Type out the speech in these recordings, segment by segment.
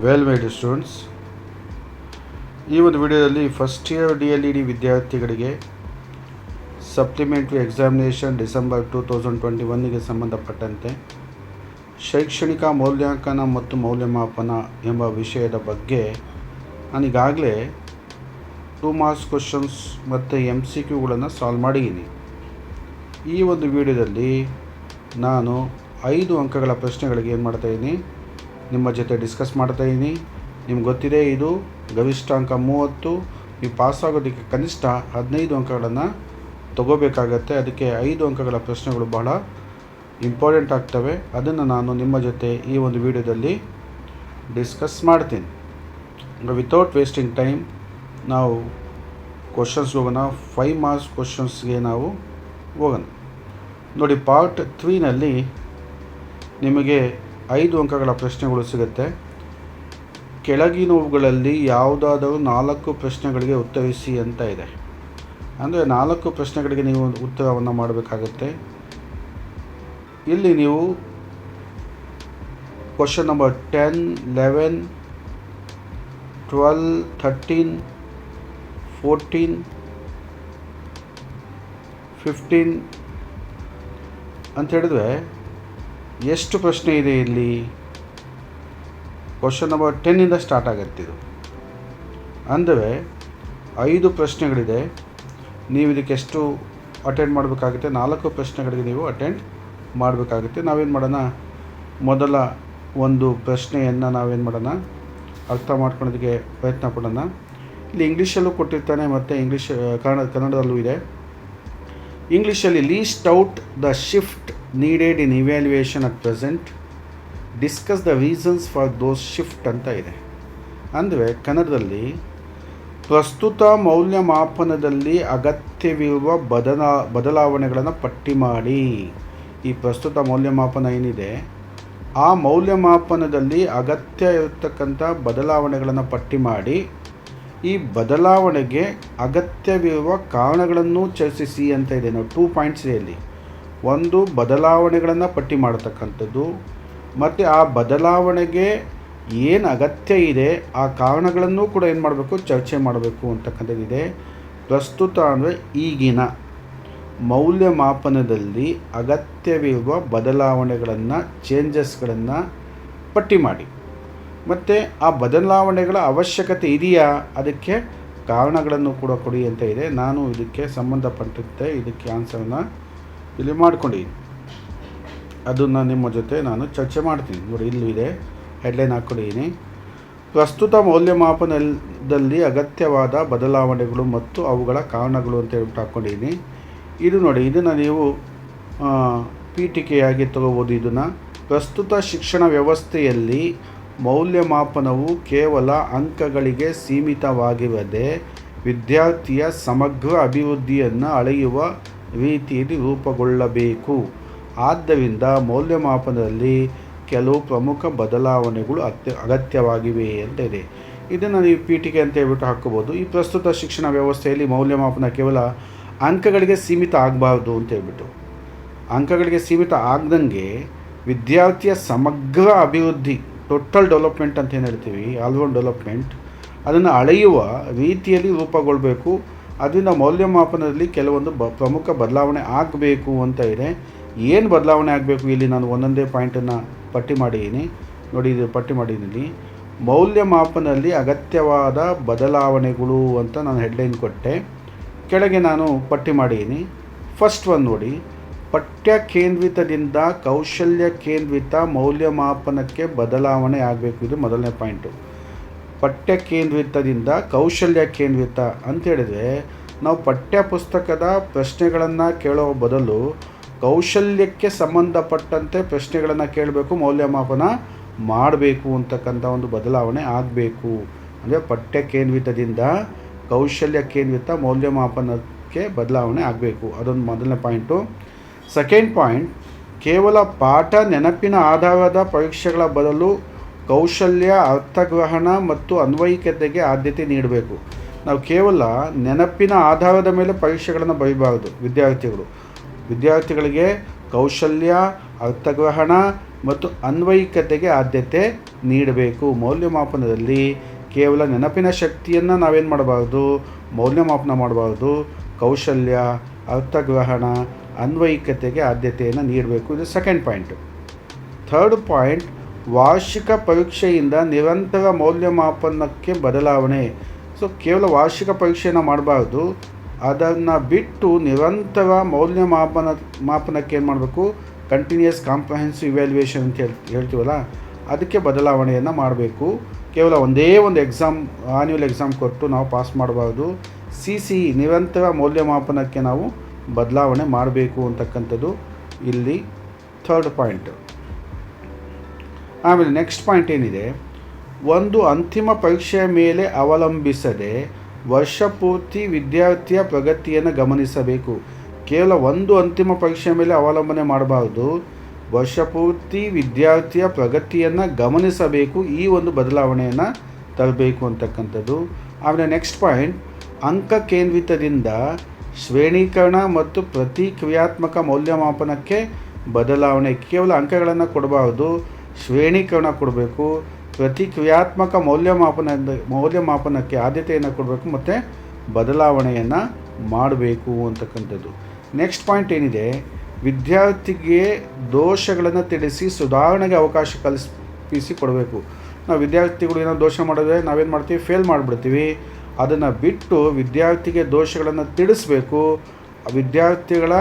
Well my dear students, ಈ ಒಂದು ವಿಡಿಯೋದಲ್ಲಿ ಫಸ್ಟ್ ಇಯರ್ DLED ವಿದ್ಯಾರ್ಥಿಗಳಿಗೆ ಸಪ್ಲಿಮೆಂಟ್ರಿ ಎಕ್ಸಾಮಿನೇಷನ್ ಡಿಸೆಂಬರ್ 2021ಗೆ ಸಂಬಂಧಪಟ್ಟಂತೆ ಶೈಕ್ಷಣಿಕ ಮೌಲ್ಯಾಂಕನ ಮತ್ತು ಮೌಲ್ಯಮಾಪನ ಎಂಬ ವಿಷಯದ ಬಗ್ಗೆ ನಾನೀಗಾಗಲೇ 2 ಮಾರ್ಕ್ಸ್ ಕ್ವಶನ್ಸ್ ಮತ್ತು MCQಗಳನ್ನು ಸಾಲ್ವ್ ಮಾಡಿದ್ದೀನಿ. ಈ ಒಂದು ವಿಡಿಯೋದಲ್ಲಿ ನಾನು 5 ಅಂಕಗಳ ಪ್ರಶ್ನೆಗಳಿಗೆ ಏನು ಮಾಡ್ತಾಯಿದ್ದೀನಿ, ನಿಮ್ಮ ಜೊತೆ ಡಿಸ್ಕಸ್ ಮಾಡ್ತಾಯಿದ್ದೀನಿ. ನಿಮ್ಗೆ ಗೊತ್ತಿದೆ, ಇದು ಗರಿಷ್ಠ ಅಂಕ 30, ನೀವು ಪಾಸಾಗೋದಕ್ಕೆ ಕನಿಷ್ಠ 15 ಅಂಕಗಳನ್ನು ತಗೋಬೇಕಾಗತ್ತೆ. ಅದಕ್ಕೆ 5 ಅಂಕಗಳ ಪ್ರಶ್ನೆಗಳು ಬಹಳ ಇಂಪಾರ್ಟೆಂಟ್ ಆಗ್ತವೆ. ಅದನ್ನು ನಾನು ನಿಮ್ಮ ಜೊತೆ ಈ ಒಂದು ವಿಡಿಯೋದಲ್ಲಿ ಡಿಸ್ಕಸ್ ಮಾಡ್ತೀನಿ. ವಿತೌಟ್ ವೇಸ್ಟಿಂಗ್ ಟೈಮ್ ನಾವು ಕ್ವಶನ್ಸ್ಗೆ ಹೋಗೋಣ. 5 ಮಾರ್ಕ್ಸ್ ಕ್ವಶನ್ಸ್ಗೆ ನಾವು ಹೋಗೋಣ. ನೋಡಿ, ಪಾರ್ಟ್ 3ನಲ್ಲಿ ನಿಮಗೆ 5 ಅಂಕಗಳ ಪ್ರಶ್ನೆಗಳು ಸಿಗುತ್ತೆ. ಕೆಳಗಿನವುಗಳಲ್ಲಿ ಯಾವುದಾದರೂ 4 ಪ್ರಶ್ನೆಗಳಿಗೆ ಉತ್ತರಿಸಿ ಅಂತ ಇದೆ. ಅಂದರೆ 4 ಪ್ರಶ್ನೆಗಳಿಗೆ ನೀವು ಉತ್ತರವನ್ನು ಮಾಡಬೇಕಾಗತ್ತೆ. ಇಲ್ಲಿ ನೀವು ಕ್ವಶನ್ ನಂಬರ್ 10, 11, 12, 13, 14, 15 ಅಂತ ಹೇಳಿದ್ರೆ ಎಷ್ಟು ಪ್ರಶ್ನೆ ಇದೆ ಇಲ್ಲಿ? ಕ್ವಶನ್ ನಂಬರ್ 10ಇಂದ ಸ್ಟಾರ್ಟ್ ಆಗುತ್ತೆ ಇದು. ಅಂದರೆ 5 ಪ್ರಶ್ನೆಗಳಿದೆ. ನೀವು ಇದಕ್ಕೆ ಎಷ್ಟು ಅಟೆಂಡ್ ಮಾಡಬೇಕಾಗುತ್ತೆ? 4 ಪ್ರಶ್ನೆಗಳಿಗೆ ನೀವು ಅಟೆಂಡ್ ಮಾಡಬೇಕಾಗುತ್ತೆ. ನಾವೇನು ಮಾಡೋಣ, ಮೊದಲ ಒಂದು ಪ್ರಶ್ನೆಯನ್ನು ನಾವೇನು ಮಾಡೋಣ, ಅರ್ಥ ಮಾಡ್ಕೊಳ್ಳೋದಕ್ಕೆ ಪ್ರಯತ್ನ ಪಡೋಣ. ಇಲ್ಲಿ ಇಂಗ್ಲೀಷಲ್ಲೂ ಕೊಟ್ಟಿರ್ತಾನೆ ಮತ್ತು ಕನ್ನಡದಲ್ಲೂ ಇದೆ. ಇಂಗ್ಲೀಷಲ್ಲಿ list out the shift needed in evaluation at present, discuss the reasons for those shift ಅಂತ ಇದೆ. ಅಂದರೆ ಕನ್ನಡದಲ್ಲಿ ಪ್ರಸ್ತುತ ಮೌಲ್ಯಮಾಪನದಲ್ಲಿ ಅಗತ್ಯವಿರುವ ಬದಲಾವಣೆಗಳನ್ನು ಪಟ್ಟಿ ಮಾಡಿ. ಈ ಪ್ರಸ್ತುತ ಮೌಲ್ಯಮಾಪನ ಏನಿದೆ, ಆ ಮೌಲ್ಯಮಾಪನದಲ್ಲಿ ಅಗತ್ಯ ಇರತಕ್ಕಂಥ ಬದಲಾವಣೆಗಳನ್ನು ಪಟ್ಟಿ ಮಾಡಿ, ಈ ಬದಲಾವಣೆಗೆ ಅಗತ್ಯವಿರುವ ಕಾರಣಗಳನ್ನು ಚರ್ಚಿಸಿ ಅಂತ ಇದೆ. ನಾವು 2 ಪಾಯಿಂಟ್ಸ್ ಇದೆ ಇಲ್ಲಿ. ಒಂದು, ಬದಲಾವಣೆಗಳನ್ನು ಪಟ್ಟಿ ಮಾಡತಕ್ಕಂಥದ್ದು, ಮತ್ತು ಆ ಬದಲಾವಣೆಗೆ ಏನು ಅಗತ್ಯ ಇದೆ ಆ ಕಾರಣಗಳನ್ನು ಕೂಡ ಏನು ಮಾಡಬೇಕು, ಚರ್ಚೆ ಮಾಡಬೇಕು ಅಂತಕ್ಕಂಥದ್ದಿದೆ. ಪ್ರಸ್ತುತ ಅಂದರೆ ಈಗಿನ ಮೌಲ್ಯಮಾಪನದಲ್ಲಿ ಅಗತ್ಯವಿರುವ ಬದಲಾವಣೆಗಳನ್ನು, ಚೇಂಜಸ್ಗಳನ್ನು ಪಟ್ಟಿ ಮಾಡಿ, ಮತ್ತು ಆ ಬದಲಾವಣೆಗಳ ಅವಶ್ಯಕತೆ ಇದೆಯಾ, ಅದಕ್ಕೆ ಕಾರಣಗಳನ್ನು ಕೂಡ ಕೊಡಿ ಅಂತ ಇದೆ. ನಾನು ಇದಕ್ಕೆ ಸಂಬಂಧಪಟ್ಟಂತೆ ಇದಕ್ಕೆ ಆನ್ಸರನ್ನು ಇಲ್ಲಿ ಮಾಡ್ಕೊಂಡಿದ್ದೀನಿ. ಅದನ್ನು ನಿಮ್ಮ ಜೊತೆ ನಾನು ಚರ್ಚೆ ಮಾಡ್ತೀನಿ. ನೋಡಿ, ಇಲ್ಲೂ ಇದೆ, ಹೆಡ್ಲೈನ್ ಹಾಕ್ಕೊಂಡಿದ್ದೀನಿ. ಪ್ರಸ್ತುತ ಮೌಲ್ಯಮಾಪನದಲ್ಲಿ ಅಗತ್ಯವಾದ ಬದಲಾವಣೆಗಳು ಮತ್ತು ಅವುಗಳ ಕಾರಣಗಳು ಅಂತ ಹೇಳ್ಬಿಟ್ಟು ಹಾಕ್ಕೊಂಡಿದ್ದೀನಿ. ಇದು ನೋಡಿ, ಇದನ್ನು ನೀವು ಪೀಠಿಕೆಯಾಗಿ ತಗೋಬೋದು. ಇದನ್ನು ಪ್ರಸ್ತುತ ಶಿಕ್ಷಣ ವ್ಯವಸ್ಥೆಯಲ್ಲಿ ಮೌಲ್ಯಮಾಪನವು ಕೇವಲ ಅಂಕಗಳಿಗೆ ಸೀಮಿತವಾಗಿರದೆ ವಿದ್ಯಾರ್ಥಿಯ ಸಮಗ್ರ ಅಭಿವೃದ್ಧಿಯನ್ನು ಅಳೆಯುವ ರೀತಿಯಲ್ಲಿ ರೂಪುಗೊಳ್ಳಬೇಕು. ಆದ್ದರಿಂದ ಮೌಲ್ಯಮಾಪನದಲ್ಲಿ ಕೆಲವು ಪ್ರಮುಖ ಬದಲಾವಣೆಗಳು ಅಗತ್ಯವಾಗಿವೆ ಅಂತ ಇದೆ. ಇದನ್ನು ನೀವು ಪೀಠಿಕೆ ಅಂತ ಹೇಳ್ಬಿಟ್ಟು ಹಾಕ್ಕೋಬೋದು. ಈ ಪ್ರಸ್ತುತ ಶಿಕ್ಷಣ ವ್ಯವಸ್ಥೆಯಲ್ಲಿ ಮೌಲ್ಯಮಾಪನ ಕೇವಲ ಅಂಕಗಳಿಗೆ ಸೀಮಿತ ಆಗಬಾರ್ದು ಅಂತ ಹೇಳ್ಬಿಟ್ಟು, ಅಂಕಗಳಿಗೆ ಸೀಮಿತ ಆಗದಂಗೆ ವಿದ್ಯಾರ್ಥಿಯ ಸಮಗ್ರ ಅಭಿವೃದ್ಧಿ, ಟೋಟಲ್ ಡೆವಲಪ್ಮೆಂಟ್ ಅಂತ ಏನು ಹೇಳ್ತೀವಿ, ಆಲ್ರೌಂಡ್ ಡೆವಲಪ್ಮೆಂಟ್, ಅದನ್ನು ಅಳೆಯುವ ರೀತಿಯಲ್ಲಿ ರೂಪುಗೊಳ್ಳಬೇಕು. ಅದರಿಂದ ಮೌಲ್ಯಮಾಪನದಲ್ಲಿ ಕೆಲವೊಂದು ಪ್ರಮುಖ ಬದಲಾವಣೆ ಆಗಬೇಕು ಅಂತ ಇದೆ. ಏನು ಬದಲಾವಣೆ ಆಗಬೇಕು, ಇಲ್ಲಿ ನಾನು ಒಂದೊಂದೇ ಪಾಯಿಂಟನ್ನು ಪಟ್ಟಿ ಮಾಡಿದ್ದೀನಿ. ನೋಡಿ, ಇದು ಪಟ್ಟಿ ಮಾಡಿದ್ದೀನಿ. ಮೌಲ್ಯಮಾಪನದಲ್ಲಿ ಅಗತ್ಯವಾದ ಬದಲಾವಣೆಗಳು ಅಂತ ನಾನು ಹೆಡ್ಲೈನ್ ಕೊಟ್ಟೆ. ಕೆಳಗೆ ನಾನು ಪಟ್ಟಿ ಮಾಡಿದ್ದೀನಿ. ಫಸ್ಟ್ ಒಂದು ನೋಡಿ, ಪಠ್ಯ ಕೇಂದ್ರಿತದಿಂದ ಕೌಶಲ್ಯ ಕೇಂದ್ರಿತ ಮೌಲ್ಯಮಾಪನಕ್ಕೆ ಬದಲಾವಣೆ ಆಗಬೇಕು. ಇದು ಮೊದಲನೇ ಪಾಯಿಂಟು. ಪಠ್ಯ ಕೇಂದ್ರಿತದಿಂದ ಕೌಶಲ್ಯ ಕೇಂದ್ರಿತ ಅಂತ ಹೇಳಿದರೆ, ನಾವು ಪಠ್ಯ ಪುಸ್ತಕದ ಪ್ರಶ್ನೆಗಳನ್ನು ಕೇಳೋ ಬದಲು ಕೌಶಲ್ಯಕ್ಕೆ ಸಂಬಂಧಪಟ್ಟಂತೆ ಪ್ರಶ್ನೆಗಳನ್ನು ಕೇಳಬೇಕು, ಮೌಲ್ಯಮಾಪನ ಮಾಡಬೇಕು ಅಂತಕ್ಕಂಥ ಒಂದು ಬದಲಾವಣೆ ಆಗಬೇಕು. ಅಂದರೆ ಪಠ್ಯ ಕೇಂದ್ರಿತದಿಂದ ಕೌಶಲ್ಯ ಕೇಂದ್ರಿತ ಮೌಲ್ಯಮಾಪನಕ್ಕೆ ಬದಲಾವಣೆ ಆಗಬೇಕು. ಅದೊಂದು ಮೊದಲನೇ ಪಾಯಿಂಟು. ಸೆಕೆಂಡ್ ಪಾಯಿಂಟ್, ಕೇವಲ ಪಾಠ ನೆನಪಿನ ಆಧಾರದ ಪರೀಕ್ಷೆಗಳ ಬದಲು ಕೌಶಲ್ಯ, ಅರ್ಥಗ್ರಹಣ ಮತ್ತು ಅನ್ವಯಿಕತೆಗೆ ಆದ್ಯತೆ ನೀಡಬೇಕು. ನಾವು ಕೇವಲ ನೆನಪಿನ ಆಧಾರದ ಮೇಲೆ ಪರೀಕ್ಷೆಗಳನ್ನು ಬರೀಬಾರದು. ವಿದ್ಯಾರ್ಥಿಗಳಿಗೆ ಕೌಶಲ್ಯ, ಅರ್ಥಗ್ರಹಣ ಮತ್ತು ಅನ್ವಯಿಕತೆಗೆ ಆದ್ಯತೆ ನೀಡಬೇಕು. ಮೌಲ್ಯಮಾಪನದಲ್ಲಿ ಕೇವಲ ನೆನಪಿನ ಶಕ್ತಿಯನ್ನು ನಾವೇನು ಮಾಡಬಾರ್ದು, ಮೌಲ್ಯಮಾಪನ ಮಾಡಬಾರ್ದು. ಕೌಶಲ್ಯ, ಅರ್ಥಗ್ರಹಣ, ಅನ್ವಯಿಕತೆಗೆ ಆದ್ಯತೆಯನ್ನು ನೀಡಬೇಕು. ಇದು ಸೆಕೆಂಡ್ ಪಾಯಿಂಟು. ಥರ್ಡ್ ಪಾಯಿಂಟ್, ವಾರ್ಷಿಕ ಪರೀಕ್ಷೆಯಿಂದ ನಿರಂತರ ಮೌಲ್ಯಮಾಪನಕ್ಕೆ ಬದಲಾವಣೆ. ಸೊ ಕೇವಲ ವಾರ್ಷಿಕ ಪರೀಕ್ಷೆಯನ್ನು ಮಾಡಬಾರ್ದು, ಅದನ್ನು ಬಿಟ್ಟು ನಿರಂತರ ಮಾಪನಕ್ಕೆ ಏನು ಮಾಡಬೇಕು, ಕಂಟಿನ್ಯೂಯಸ್ ಕಾಂಪ್ರಹೆನ್ಸಿವ್ ಇವ್ಯಾಲ್ಯೂಯೇಷನ್ ಅಂತ ಹೇಳ್ತೀವಲ್ಲ, ಅದಕ್ಕೆ ಬದಲಾವಣೆಯನ್ನು ಮಾಡಬೇಕು. ಕೇವಲ ಒಂದೇ ಒಂದು ಎಕ್ಸಾಮ್, ಆನ್ಯುವಲ್ ಎಕ್ಸಾಮ್ ಕೊಟ್ಟು ನಾವು ಪಾಸ್ ಮಾಡಬಾರ್ದು. CCE ನಿರಂತರ ಮೌಲ್ಯಮಾಪನಕ್ಕೆ ನಾವು ಬದಲಾವಣೆ ಮಾಡಬೇಕು ಅಂತಕ್ಕಂಥದ್ದು ಇಲ್ಲಿ ಥರ್ಡ್ ಪಾಯಿಂಟ್. ಆಮೇಲೆ ನೆಕ್ಸ್ಟ್ ಪಾಯಿಂಟ್ ಏನಿದೆ, ಒಂದು ಅಂತಿಮ ಪರೀಕ್ಷೆಯ ಮೇಲೆ ಅವಲಂಬಿಸದೆ ವರ್ಷ ಪೂರ್ತಿ ವಿದ್ಯಾರ್ಥಿಯ ಪ್ರಗತಿಯನ್ನು ಗಮನಿಸಬೇಕು. ಕೇವಲ ಒಂದು ಅಂತಿಮ ಪರೀಕ್ಷೆಯ ಮೇಲೆ ಅವಲಂಬನೆ ಮಾಡಬಾರ್ದು, ವರ್ಷ ಪೂರ್ತಿ ವಿದ್ಯಾರ್ಥಿಯ ಪ್ರಗತಿಯನ್ನು ಗಮನಿಸಬೇಕು. ಈ ಒಂದು ಬದಲಾವಣೆಯನ್ನು ತರಬೇಕು ಅಂತಕ್ಕಂಥದ್ದು. ಆಮೇಲೆ ನೆಕ್ಸ್ಟ್ ಪಾಯಿಂಟ್, ಅಂಕ ಕೇಂದ್ರಿತದಿಂದ ಶ್ರೇಣೀಕರಣ ಮತ್ತು ಪ್ರತಿಕ್ರಿಯಾತ್ಮಕ ಮೌಲ್ಯಮಾಪನಕ್ಕೆ ಬದಲಾವಣೆ. ಕೇವಲ ಅಂಕಗಳನ್ನು ಕೊಡಬಾರ್ದು, ಶ್ರೇಣೀಕರಣ ಕೊಡಬೇಕು. ಪ್ರತಿಕ್ರಿಯಾತ್ಮಕ ಮೌಲ್ಯಮಾಪನಕ್ಕೆ ಆದ್ಯತೆಯನ್ನು ಕೊಡಬೇಕು ಮತ್ತು ಬದಲಾವಣೆಯನ್ನು ಮಾಡಬೇಕು ಅಂತಕ್ಕಂಥದ್ದು. ನೆಕ್ಸ್ಟ್ ಪಾಯಿಂಟ್ ಏನಿದೆ, ವಿದ್ಯಾರ್ಥಿಗೆ ದೋಷಗಳನ್ನು ತಿಳಿಸಿ ಸುಧಾರಣೆಗೆ ಅವಕಾಶ ಕಲ್ಪಿಸಿ ಕೊಡಬೇಕು. ನಾವು ವಿದ್ಯಾರ್ಥಿಗಳು ಏನೋ ದೋಷ ಮಾಡಿದ್ರೆ ನಾವೇನು ಮಾಡ್ತೀವಿ, ಫೇಲ್ ಮಾಡಿಬಿಡ್ತೀವಿ. ಅದನ್ನು ಬಿಟ್ಟು ವಿದ್ಯಾರ್ಥಿಗೆ ದೋಷಗಳನ್ನು ತಿಳಿಸ್ಬೇಕು. ವಿದ್ಯಾರ್ಥಿಗಳ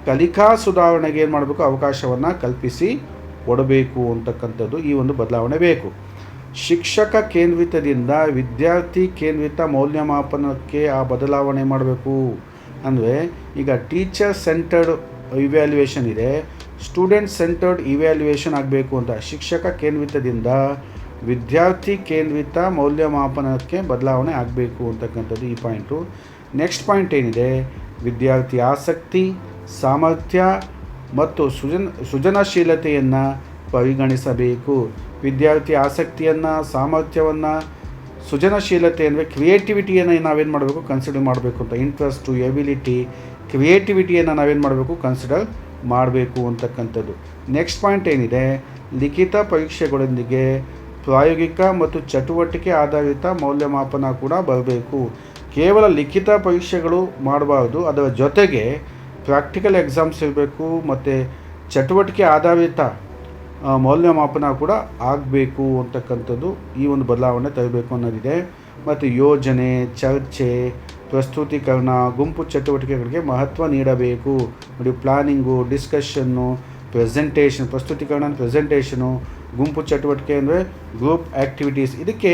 ಕಲಿಕಾ ಸುಧಾರಣೆಗೆ ಏನು ಮಾಡಬೇಕು, ಅವಕಾಶವನ್ನು ಕಲ್ಪಿಸಿ ಕೊಡಬೇಕು ಅಂತಕ್ಕಂಥದ್ದು ಈ ಒಂದು ಬದಲಾವಣೆ ಬೇಕು. ಶಿಕ್ಷಕ ಕೇಂದ್ರಿತದಿಂದ ವಿದ್ಯಾರ್ಥಿ ಕೇಂದ್ರಿತ ಮೌಲ್ಯಮಾಪನಕ್ಕೆ ಆ ಬದಲಾವಣೆ ಮಾಡಬೇಕು. ಅಂದರೆ ಈಗ ಟೀಚರ್ ಸೆಂಟರ್ಡ್ ಇವ್ಯಾಲ್ಯೂಯೇಷನ್ ಇದೆ, ಸ್ಟೂಡೆಂಟ್ ಸೆಂಟರ್ಡ್ ಇವ್ಯಾಲ್ಯೂಯೇಷನ್ ಆಗಬೇಕು ಅಂತ. ಶಿಕ್ಷಕ ಕೇಂದ್ರಿತದಿಂದ ವಿದ್ಯಾರ್ಥಿ ಕೇಂದ್ರಿತ ಮೌಲ್ಯಮಾಪನಕ್ಕೆ ಬದಲಾವಣೆ ಆಗಬೇಕು ಅಂತಕ್ಕಂಥದ್ದು ಈ ಪಾಯಿಂಟು. ನೆಕ್ಸ್ಟ್ ಪಾಯಿಂಟ್ ಏನಿದೆ, ವಿದ್ಯಾರ್ಥಿ ಆಸಕ್ತಿ, ಸಾಮರ್ಥ್ಯ ಮತ್ತು ಸೃಜನಶೀಲತೆಯನ್ನು ಪರಿಗಣಿಸಬೇಕು. ವಿದ್ಯಾರ್ಥಿ ಆಸಕ್ತಿಯನ್ನು, ಸಾಮರ್ಥ್ಯವನ್ನು, ಸೃಜನಶೀಲತೆ ಅಂದರೆ ಕ್ರಿಯೇಟಿವಿಟಿಯನ್ನು ನಾವೇನು ಮಾಡಬೇಕು, ಕನ್ಸಿಡರ್ ಮಾಡಬೇಕು ಅಂತ. ಇಂಟ್ರೆಸ್ಟು, ಎಬಿಲಿಟಿ, ಕ್ರಿಯೇಟಿವಿಟಿಯನ್ನು ನಾವೇನು ಮಾಡಬೇಕು, ಕನ್ಸಿಡರ್ ಮಾಡಬೇಕು ಅಂತಕ್ಕಂಥದ್ದು. ನೆಕ್ಸ್ಟ್ ಪಾಯಿಂಟ್ ಏನಿದೆ, ಲಿಖಿತ ಪರೀಕ್ಷೆಗಳೊಂದಿಗೆ ಪ್ರಾಯೋಗಿಕ ಮತ್ತು ಚಟುವಟಿಕೆ ಆಧಾರಿತ ಮೌಲ್ಯಮಾಪನ ಕೂಡ ಬರಬೇಕು. ಕೇವಲ ಲಿಖಿತ ಪರೀಕ್ಷೆಗಳು ಮಾಡಬಾರ್ದು, ಅದರ ಜೊತೆಗೆ ಪ್ರಾಕ್ಟಿಕಲ್ ಎಕ್ಸಾಮ್ಸ್ ಇರಬೇಕು ಮತ್ತು ಚಟುವಟಿಕೆ ಆಧಾರಿತ ಮೌಲ್ಯಮಾಪನ ಕೂಡ ಆಗಬೇಕು ಅಂತಕ್ಕಂಥದ್ದು ಈ ಒಂದು ಬದಲಾವಣೆ ತರಬೇಕು ಅನ್ನೋದಿದೆ. ಮತ್ತು ಯೋಜನೆ, ಚರ್ಚೆ, ಪ್ರಸ್ತುತೀಕರಣ, ಗುಂಪು ಚಟುವಟಿಕೆಗಳಿಗೆ ಮಹತ್ವ ನೀಡಬೇಕು. ನೋಡಿ, ಪ್ಲಾನಿಂಗು, ಡಿಸ್ಕಷನ್ನು, ಪ್ರೆಸೆಂಟೇಷನ್, ಪ್ರಸ್ತುತೀಕರಣ, ಪ್ರೆಸೆಂಟೇಷನು, ಗುಂಪು ಚಟುವಟಿಕೆ ಅಂದರೆ ಗ್ರೂಪ್ ಆ್ಯಕ್ಟಿವಿಟೀಸ್, ಇದಕ್ಕೆ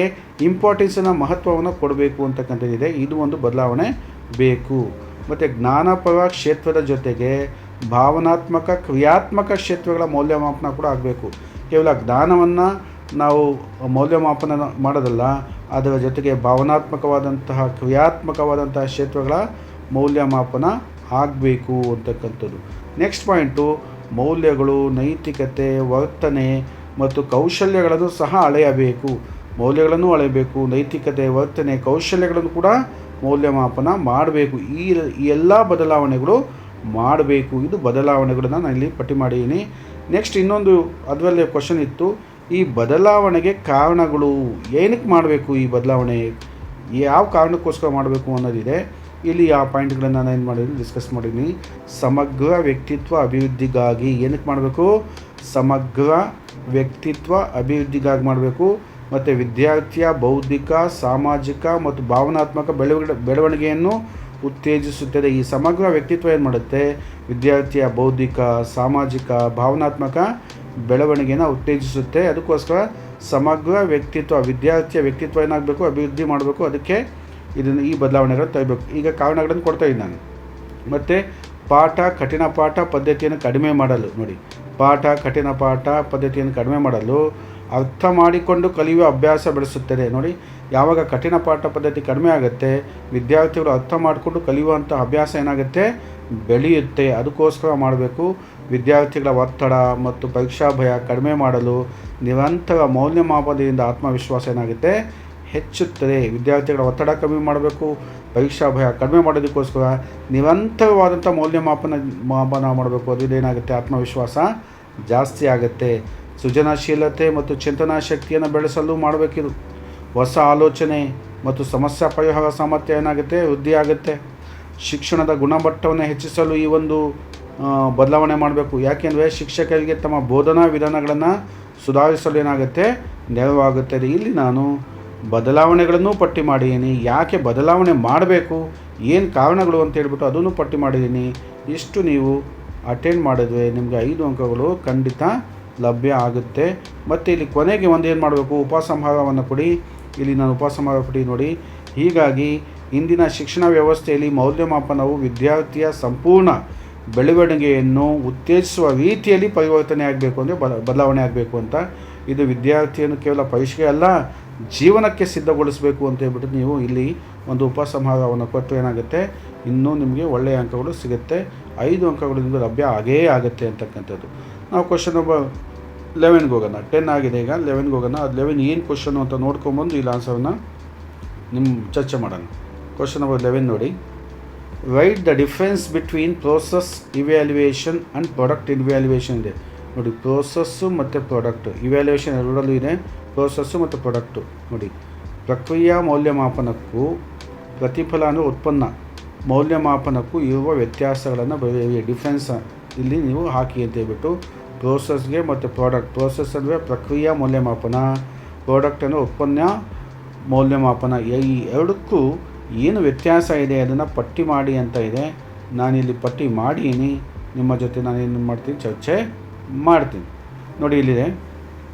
ಇಂಪಾರ್ಟೆನ್ಸನ್ನು, ಮಹತ್ವವನ್ನು ಕೊಡಬೇಕು ಅಂತಕ್ಕಂಥದ್ದಿದೆ. ಇದು ಒಂದು ಬದಲಾವಣೆ ಬೇಕು. ಮತ್ತು ಜ್ಞಾನಪರ ಕ್ಷೇತ್ರದ ಜೊತೆಗೆ ಭಾವನಾತ್ಮಕ, ಕ್ರಿಯಾತ್ಮಕ ಕ್ಷೇತ್ರಗಳ ಮೌಲ್ಯಮಾಪನ ಕೂಡ ಆಗಬೇಕು. ಕೇವಲ ಜ್ಞಾನವನ್ನು ನಾವು ಮೌಲ್ಯಮಾಪನ ಮಾಡೋದಲ್ಲ, ಅದರ ಜೊತೆಗೆ ಭಾವನಾತ್ಮಕವಾದಂತಹ, ಕ್ರಿಯಾತ್ಮಕವಾದಂತಹ ಕ್ಷೇತ್ರಗಳ ಮೌಲ್ಯಮಾಪನ ಆಗಬೇಕು ಅಂತಕ್ಕಂಥದ್ದು. ನೆಕ್ಸ್ಟ್ ಪಾಯಿಂಟು, ಮೌಲ್ಯಗಳು, ನೈತಿಕತೆ, ವರ್ತನೆ ಮತ್ತು ಕೌಶಲ್ಯಗಳನ್ನು ಸಹ ಅಳೆಯಬೇಕು. ಮೌಲ್ಯಗಳನ್ನು ಅಳೆಯಬೇಕು, ನೈತಿಕತೆ, ವರ್ತನೆ, ಕೌಶಲ್ಯಗಳನ್ನು ಕೂಡ ಮೌಲ್ಯಮಾಪನ ಮಾಡಬೇಕು. ಈ ಎಲ್ಲ ಬದಲಾವಣೆಗಳು ಮಾಡಬೇಕು. ಇದು ಬದಲಾವಣೆಗಳನ್ನ ನಾನು ಇಲ್ಲಿ ಪಟ್ಟಿ ಮಾಡಿದ್ದೀನಿ. ನೆಕ್ಸ್ಟ್ ಇನ್ನೊಂದು ಅದರಲ್ಲಿ ಕ್ವಶನ್ ಇತ್ತು, ಈ ಬದಲಾವಣೆಗೆ ಕಾರಣಗಳು, ಏನಕ್ಕೆ ಮಾಡಬೇಕು, ಈ ಬದಲಾವಣೆ ಯಾವ ಕಾರಣಕ್ಕೋಸ್ಕರ ಮಾಡಬೇಕು ಅನ್ನೋದಿದೆ. ಇಲ್ಲಿ ಆ ಪಾಯಿಂಟ್ಗಳನ್ನು ನಾನು ಏನು ಮಾಡಿದ್ದೀನಿ, ಡಿಸ್ಕಸ್ ಮಾಡಿದ್ದೀನಿ. ಸಮಗ್ರ ವ್ಯಕ್ತಿತ್ವ ಅಭಿವೃದ್ಧಿಗಾಗಿ ಏನಕ್ಕೆ ಮಾಡಬೇಕು, ಸಮಗ್ರ ವ್ಯಕ್ತಿತ್ವ ಅಭಿವೃದ್ಧಿಗಾಗಿ ಮಾಡಬೇಕು. ಮತ್ತು ವಿದ್ಯಾರ್ಥಿಯ ಬೌದ್ಧಿಕ, ಸಾಮಾಜಿಕ ಮತ್ತು ಭಾವನಾತ್ಮಕ ಬೆಳವಣಿಗೆಯನ್ನು ಉತ್ತೇಜಿಸುತ್ತದೆ. ಈ ಸಮಗ್ರ ವ್ಯಕ್ತಿತ್ವ ಏನು ಮಾಡುತ್ತೆ, ವಿದ್ಯಾರ್ಥಿಯ ಬೌದ್ಧಿಕ, ಸಾಮಾಜಿಕ, ಭಾವನಾತ್ಮಕ ಬೆಳವಣಿಗೆಯನ್ನು ಉತ್ತೇಜಿಸುತ್ತೆ. ಅದಕ್ಕೋಸ್ಕರ ಸಮಗ್ರ ವ್ಯಕ್ತಿತ್ವ, ವಿದ್ಯಾರ್ಥಿಯ ವ್ಯಕ್ತಿತ್ವ ಏನಾಗಬೇಕು, ಅಭಿವೃದ್ಧಿ ಮಾಡಬೇಕು. ಅದಕ್ಕೆ ಈ ಬದಲಾವಣೆಗಳನ್ನು ತರಬೇಕು. ಈಗ ಕಾರಣಗಳನ್ನು ಕೊಡ್ತಾಯಿದ್ದೀನಿ ನಾನು. ಮತ್ತು ಪಾಠ, ಕಠಿಣ ಪಾಠ ಪದ್ಧತಿಯನ್ನು ಕಡಿಮೆ ಮಾಡಲು, ನೋಡಿ, ಪಾಠ, ಕಠಿಣ ಪಾಠ ಪದ್ಧತಿಯನ್ನು ಕಡಿಮೆ ಮಾಡಲು ಅರ್ಥ ಮಾಡಿಕೊಂಡು ಕಲಿಯುವ ಅಭ್ಯಾಸ ಬೆಳೆಸುತ್ತದೆ. ನೋಡಿ, ಯಾವಾಗ ಕಠಿಣ ಪಾಠ ಪದ್ಧತಿ ಕಡಿಮೆ ಆಗುತ್ತೆ, ವಿದ್ಯಾರ್ಥಿಗಳು ಅರ್ಥ ಮಾಡಿಕೊಂಡು ಕಲಿಯುವಂಥ ಅಭ್ಯಾಸ ಏನಾಗುತ್ತೆ, ಬೆಳೆಯುತ್ತೆ. ಅದಕ್ಕೋಸ್ಕರ ಮಾಡಬೇಕು. ವಿದ್ಯಾರ್ಥಿಗಳ ಒತ್ತಡ ಮತ್ತು ಪರೀಕ್ಷಾ ಭಯ ಕಡಿಮೆ ಮಾಡಲು ನಿರಂತರ ಮೌಲ್ಯಮಾಪನದಿಂದ ಆತ್ಮವಿಶ್ವಾಸ ಏನಾಗುತ್ತೆ, ಹೆಚ್ಚುತ್ತದೆ. ವಿದ್ಯಾರ್ಥಿಗಳ ಒತ್ತಡ ಕಮ್ಮಿ ಮಾಡಬೇಕು, ಪರೀಕ್ಷಾ ಭಯ ಕಡಿಮೆ ಮಾಡೋದಕ್ಕೋಸ್ಕರ ನಿರಂತರವಾದಂಥ ಮಾಪನ ಮಾಡಬೇಕು. ಅದರಿಂದೇನಾಗುತ್ತೆ, ಆತ್ಮವಿಶ್ವಾಸ ಜಾಸ್ತಿ ಆಗುತ್ತೆ. ಸೃಜನಶೀಲತೆ ಮತ್ತು ಚಿಂತನಾ ಶಕ್ತಿಯನ್ನು ಬೆಳೆಸಲು ಮಾಡಬೇಕಿದು. ಹೊಸ ಆಲೋಚನೆ ಮತ್ತು ಸಮಸ್ಯೆ ಪರಿಹಾರ ಸಾಮರ್ಥ್ಯ ಏನಾಗುತ್ತೆ, ವೃದ್ಧಿ ಆಗುತ್ತೆ. ಶಿಕ್ಷಣದ ಗುಣಮಟ್ಟವನ್ನು ಹೆಚ್ಚಿಸಲು ಈ ಒಂದು ಬದಲಾವಣೆ ಮಾಡಬೇಕು. ಯಾಕೆಂದರೆ ಶಿಕ್ಷಕರಿಗೆ ತಮ್ಮ ಬೋಧನಾ ವಿಧಾನಗಳನ್ನು ಸುಧಾರಿಸಲು ಏನಾಗುತ್ತೆ, ನೆರವಾಗುತ್ತದೆ. ಇಲ್ಲಿ ನಾನು ಬದಲಾವಣೆಗಳನ್ನು ಪಟ್ಟಿ ಮಾಡಿದ್ದೀನಿ. ಯಾಕೆ ಬದಲಾವಣೆ ಮಾಡಬೇಕು, ಏನು ಕಾರಣಗಳು ಅಂತ ಹೇಳ್ಬಿಟ್ಟು ಅದನ್ನು ಪಟ್ಟಿ ಮಾಡಿದ್ದೀನಿ. ಇಷ್ಟು ನೀವು ಅಟೆಂಡ್ ಮಾಡಿದ್ರೆ ನಿಮಗೆ 5 ಅಂಕಗಳು ಖಂಡಿತ ಲಭ್ಯ ಆಗುತ್ತೆ. ಮತ್ತು ಇಲ್ಲಿ ಕೊನೆಗೆ ಒಂದು ಏನು ಮಾಡಬೇಕು, ಉಪಸಂಹಾರವನ್ನು ಕೊಡಿ. ಇಲ್ಲಿ ನಾನು ಉಪಸಂಹಾರ ಕೊಡಿ ನೋಡಿ. ಹೀಗಾಗಿ ಇಂದಿನ ಶಿಕ್ಷಣ ವ್ಯವಸ್ಥೆಯಲ್ಲಿ ಮೌಲ್ಯಮಾಪನವು ವಿದ್ಯಾರ್ಥಿಯ ಸಂಪೂರ್ಣ ಬೆಳವಣಿಗೆಯನ್ನು ಉತ್ತೇಜಿಸುವ ರೀತಿಯಲ್ಲಿ ಪರಿವರ್ತನೆ ಆಗಬೇಕು, ಅಂದರೆ ಬದಲಾವಣೆ ಆಗಬೇಕು ಅಂತ. ಇದು ವಿದ್ಯಾರ್ಥಿಯನ್ನು ಕೇವಲ ಪರೀಕ್ಷೆಗೆ ಅಲ್ಲ, ಜೀವನಕ್ಕೆ ಸಿದ್ಧಗೊಳಿಸಬೇಕು ಅಂತ ಹೇಳ್ಬಿಟ್ಟು ನೀವು ಇಲ್ಲಿ ಒಂದು ಉಪಸಂಹಾರವನ್ನು ಕೊಟ್ಟು ಏನಾಗುತ್ತೆ, ಇನ್ನೂ ನಿಮಗೆ ಒಳ್ಳೆಯ ಅಂಕಗಳು ಸಿಗುತ್ತೆ. 5 ಅಂಕಗಳು ನಿಮಗೆ ಲಭ್ಯ ಆಗೇ ಆಗುತ್ತೆ ಅಂತಕ್ಕಂಥದ್ದು. ನಾವು ಕ್ವಶನ್ ನಂಬರ್ 11ಗೆ ಹೋಗೋಣ. 10 ಆಗಿದೆ, ಈಗ 11ಗೆ ಹೋಗೋಣ. ಅದು 11 ಏನು ಕ್ವಶನು ಅಂತ ನೋಡ್ಕೊಂಬಂದು ಇಲ್ಲಿ ಆನ್ಸರನ್ನು ನಿಮ್ಮ ಚರ್ಚೆ ಮಾಡೋಣ. ಕ್ವಶನ್ ನಂಬರ್ 11 ನೋಡಿ. Right the difference between process evaluation and product evaluation ಇದೆ ನೋಡಿ. ಪ್ರೋಸೆಸ್ಸು ಮತ್ತು ಪ್ರಾಡಕ್ಟು ಇವ್ಯಾಲ್ಯೂಯೇಷನ್ ಎರಡರಲ್ಲೂ ಇದೆ, ಪ್ರೋಸೆಸ್ಸು ಮತ್ತು ಪ್ರಾಡಕ್ಟು ನೋಡಿ. ಪ್ರಕ್ರಿಯಾ ಮೌಲ್ಯಮಾಪನಕ್ಕೂ ಪ್ರತಿಫಲ ಅಂದರೆ ಉತ್ಪನ್ನ ಮೌಲ್ಯಮಾಪನಕ್ಕೂ ಇರುವ ವ್ಯತ್ಯಾಸಗಳನ್ನು ಡಿಫ್ರೆನ್ಸ್ ಇಲ್ಲಿ ನೀವು ಹಾಕಿ ಅಂತ ಹೇಳ್ಬಿಟ್ಟು. ಪ್ರೋಸೆಸ್ಗೆ ಮತ್ತು ಪ್ರಾಡಕ್ಟ್, ಪ್ರೋಸೆಸ್ ಅಂದರೆ ಪ್ರಕ್ರಿಯಾ ಮೌಲ್ಯಮಾಪನ, ಪ್ರಾಡಕ್ಟ್ ಅಂದರೆ ಉತ್ಪನ್ನ ಮೌಲ್ಯಮಾಪನ. ಈ ಎರಡಕ್ಕೂ ಏನು ವ್ಯತ್ಯಾಸ ಇದೆ ಅದನ್ನು ಪಟ್ಟಿ ಮಾಡಿ ಅಂತ ಇದೆ. ನಾನಿಲ್ಲಿ ಪಟ್ಟಿ ಮಾಡೀನಿ, ನಿಮ್ಮ ಜೊತೆ ನಾನೇನು ಮಾಡ್ತೀನಿ, ಚರ್ಚೆ ಮಾಡ್ತೀನಿ ನೋಡಿ. ಇಲ್ಲಿದೆ